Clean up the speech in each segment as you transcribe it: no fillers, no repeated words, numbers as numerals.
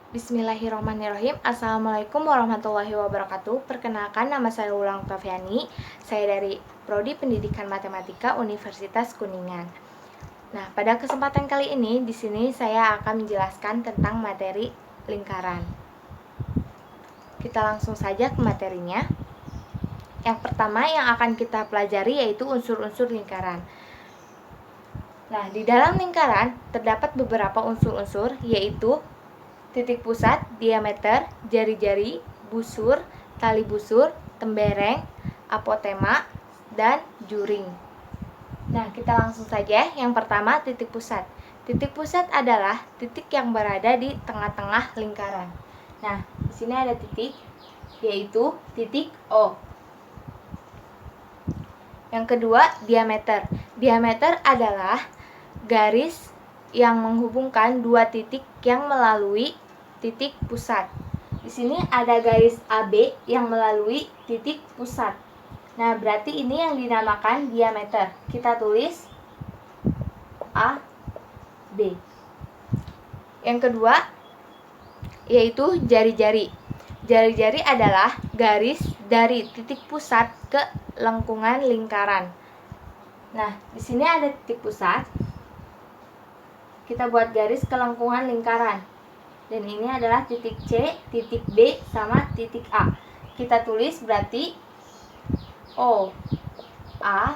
Bismillahirrahmanirrahim. Assalamualaikum warahmatullahi wabarakatuh. Perkenalkan, nama saya Wulan Oktaviani. Saya dari Prodi Pendidikan Matematika Universitas Kuningan. Nah, pada kesempatan kali ini di sini saya akan menjelaskan tentang materi lingkaran. Kita langsung saja ke materinya. Yang pertama yang akan kita pelajari yaitu unsur-unsur lingkaran. Nah, di dalam lingkaran terdapat beberapa unsur-unsur yaitu titik pusat, diameter, jari-jari, busur, tali busur, tembereng, apotema, dan juring. Nah, kita langsung saja. Yang pertama, titik pusat. Titik pusat adalah titik yang berada di tengah-tengah lingkaran. Nah, di sini ada titik, yaitu titik O. Yang kedua, diameter. Diameter adalah garis yang menghubungkan dua titik yang melalui titik pusat. Di sini ada garis AB yang melalui titik pusat. Nah, berarti ini yang dinamakan diameter. Kita tulis AB. Yang kedua yaitu jari-jari. Jari-jari adalah garis dari titik pusat ke lengkungan lingkaran. Nah, di sini ada titik pusat. Kita buat garis ke lengkungan lingkaran. Dan ini adalah titik C, titik B, sama titik A. Kita tulis berarti O, A,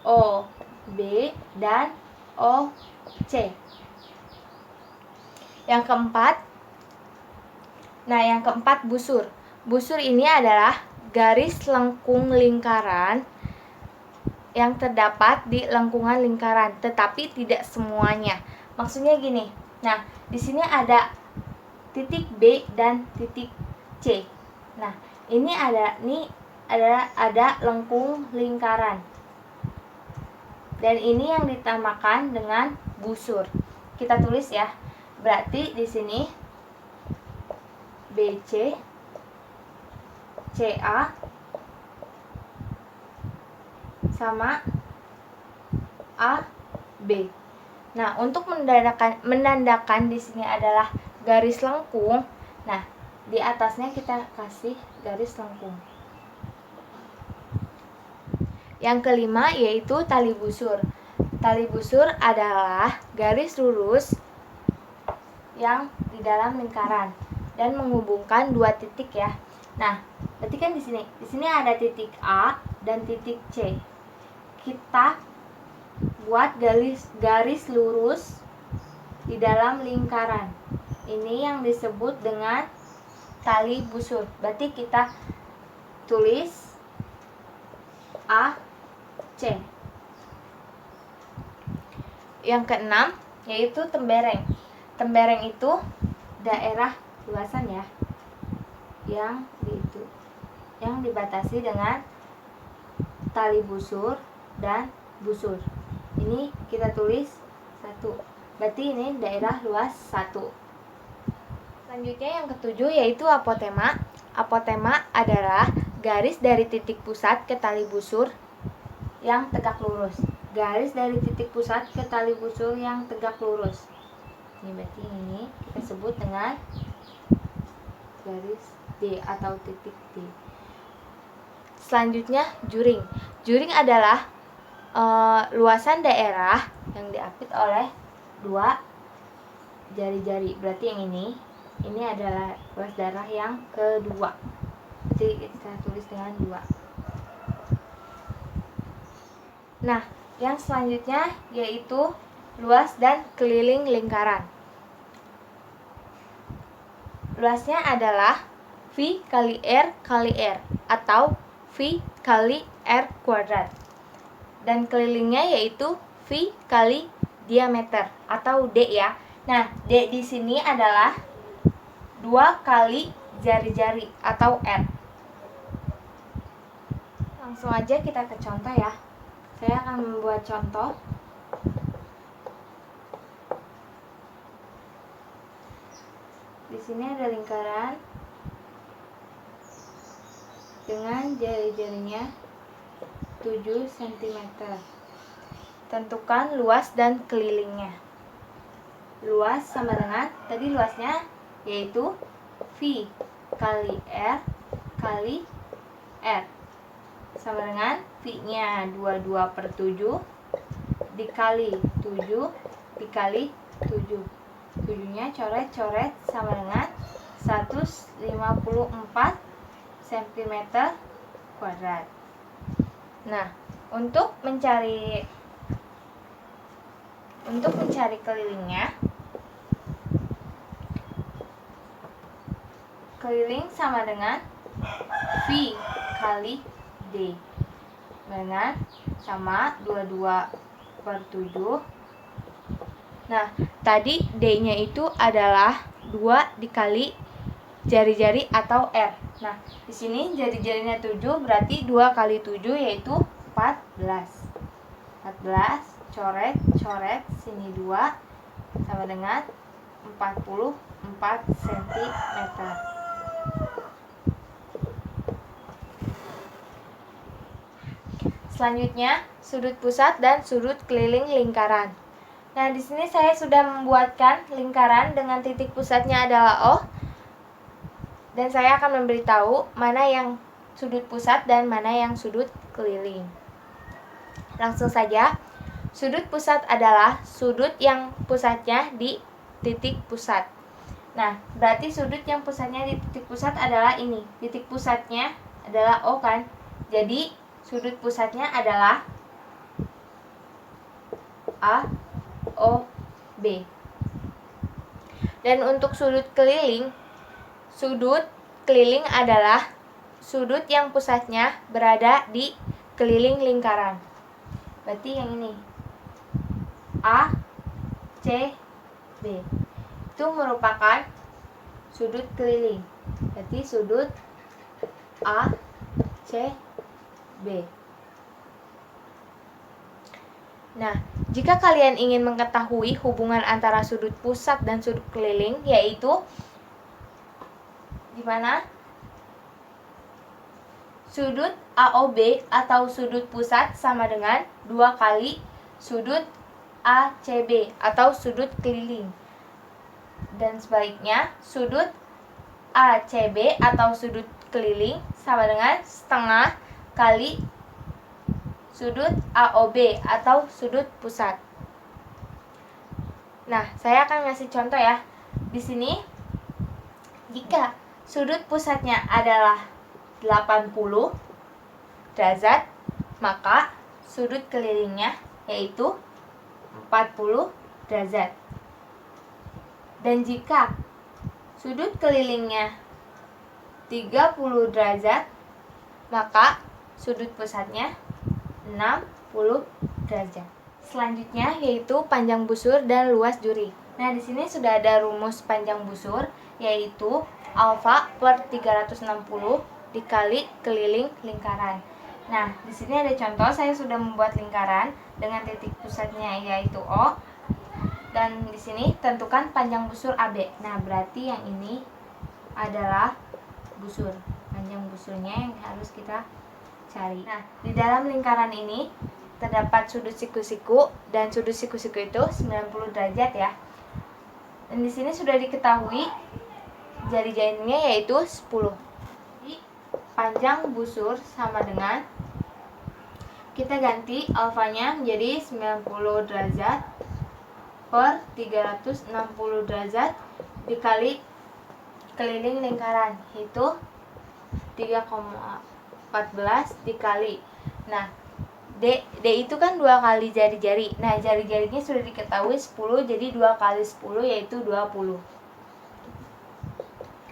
O, B, dan O, C. Yang keempat busur. Busur ini adalah garis lengkung lingkaran yang terdapat di lengkungan lingkaran, tetapi tidak semuanya. Maksudnya gini. Nah, di sini ada titik B dan titik C. Nah, ini ada lengkung lingkaran. Dan ini yang ditamakan dengan busur. Kita tulis ya. Berarti di sini BC, CA sama AB. Nah, untuk menandakan di sini adalah garis lengkung. Nah, di atasnya kita kasih garis lengkung. Yang kelima yaitu tali busur. Tali busur adalah garis lurus yang di dalam lingkaran dan menghubungkan dua titik ya. Nah, berarti kan di sini ada titik A dan titik C. Kita buat garis lurus di dalam lingkaran. Ini yang disebut dengan tali busur. Berarti kita tulis A, C. Yang keenam yaitu tembereng. Tembereng itu daerah luasan ya, yang dibatasi dengan tali busur dan busur. Ini kita tulis 1. Berarti ini daerah luas 1. Selanjutnya yang ketujuh yaitu apotema. Apotema adalah garis dari titik pusat ke tali busur yang tegak lurus. Garis dari titik pusat ke tali busur yang tegak lurus. Ini berarti ini kita sebut dengan garis D atau titik D. Selanjutnya juring. Juring adalah luasan daerah yang diapit oleh dua jari-jari. Berarti yang ini adalah luas daerah yang kedua. Jadi kita tulis dengan 2. Nah, yang selanjutnya yaitu luas dan keliling lingkaran. Luasnya adalah V kali R kali R atau V kali R kuadrat. Dan kelilingnya yaitu V kali diameter atau D ya. Nah, D di sini adalah 2 kali jari-jari atau R. Langsung aja kita ke contoh ya. Saya akan membuat contoh. Di sini ada lingkaran dengan jari-jarinya 7 cm. Tentukan luas dan kelilingnya. Luas sama dengan tadi luasnya yaitu V kali R kali R sama dengan V-nya 22/7 dikali 7 dikali 7. 7-nya coret-coret sama dengan 154 cm kuadrat. Nah, untuk mencari kelilingnya, keliling sama dengan V kali D dengan sama 22/7. Nah, tadi D-nya itu adalah 2 dikali jari-jari atau R. Nah, di sini jari-jarinya 7 berarti 2 kali 7 yaitu 14. 14 coret sini 2 sama dengan 44 cm. Selanjutnya, sudut pusat dan sudut keliling lingkaran. Nah, di sini saya sudah membuatkan lingkaran dengan titik pusatnya adalah O. Dan saya akan memberitahu mana yang sudut pusat dan mana yang sudut keliling. Langsung saja, sudut pusat adalah sudut yang pusatnya di titik pusat. Nah, berarti sudut yang pusatnya di titik pusat adalah ini. Titik pusatnya adalah O kan? Jadi, sudut pusatnya adalah A, O, B. Dan untuk sudut keliling adalah sudut yang pusatnya berada di keliling lingkaran. Berarti yang ini A, C, B itu merupakan sudut keliling. Berarti sudut A, C, B. Nah, jika kalian ingin mengetahui hubungan antara sudut pusat dan sudut keliling, yaitu di mana sudut AOB atau sudut pusat sama dengan 2 kali sudut ACB atau sudut keliling. Dan sebaliknya, sudut ACB atau sudut keliling sama dengan setengah kali sudut AOB atau sudut pusat. Nah, saya akan ngasih contoh ya. Di sini, jika sudut pusatnya adalah 80 derajat, maka sudut kelilingnya yaitu 40 derajat. Dan jika sudut kelilingnya 30 derajat, maka sudut pusatnya 60 derajat. Selanjutnya yaitu panjang busur dan luas juri. Nah, di sini sudah ada rumus panjang busur, yaitu alfa per 360 dikali keliling lingkaran. Nah, di sini ada contoh, saya sudah membuat lingkaran dengan titik pusatnya yaitu O. Dan di sini tentukan panjang busur AB. Nah, berarti yang ini adalah busur. Panjang busurnya yang harus kita cari. Nah, di dalam lingkaran ini terdapat sudut siku-siku dan sudut siku-siku itu 90 derajat ya. Dan di sini sudah diketahui jari-jarinya yaitu 10. Jadi, panjang busur sama dengan, kita ganti alfanya menjadi 90 derajat per 360 derajat dikali keliling lingkaran, yaitu 3,14 dikali. Nah, D itu kan 2 kali jari-jari. Nah, jari-jarinya sudah diketahui 10, jadi 2 kali 10 yaitu 20.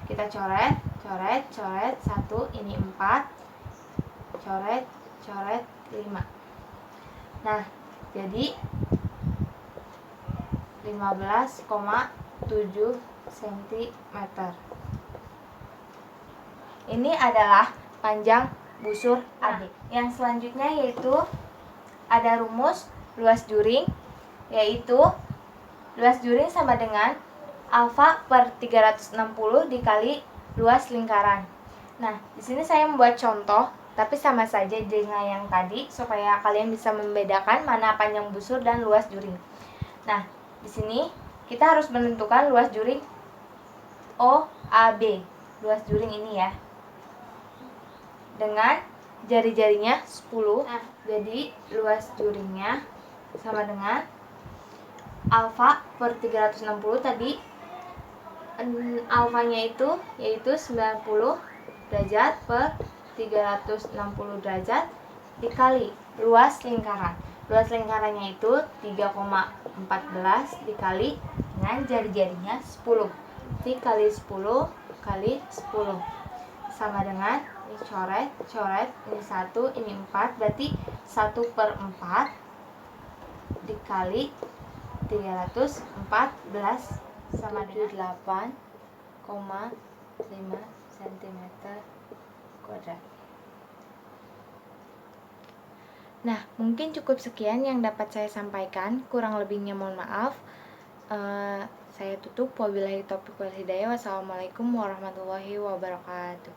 Kita coret 1, ini 4. Coret 5. Nah, jadi 15,7 cm. Ini adalah panjang busur AB. Yang selanjutnya yaitu ada rumus luas juring, yaitu luas juring sama dengan alfa per 360 dikali luas lingkaran. Nah, di sini saya membuat contoh, tapi sama saja dengan yang tadi supaya kalian bisa membedakan mana panjang busur dan luas juring. Nah, di sini kita harus menentukan luas juring OAB. Luas juring ini ya. Dengan jari-jarinya 10. Nah, jadi luas juringnya sama dengan alfa per 360 tadi. Alfanya itu yaitu 90 derajat per 360 derajat dikali luas lingkaran. Luas lingkarannya itu 3,14 dikali dengan jari-jarinya 10 dikali 10 kali 10 sama dengan ini coret, ini 1, ini 4, berarti 1/4 dikali 314 sama dengan 8,5 cm kuadrat. Nah, mungkin cukup sekian yang dapat saya sampaikan. Kurang lebihnya mohon maaf. Saya tutup. Wabillahi taufiq wal hidayah. Wassalamualaikum warahmatullahi wabarakatuh.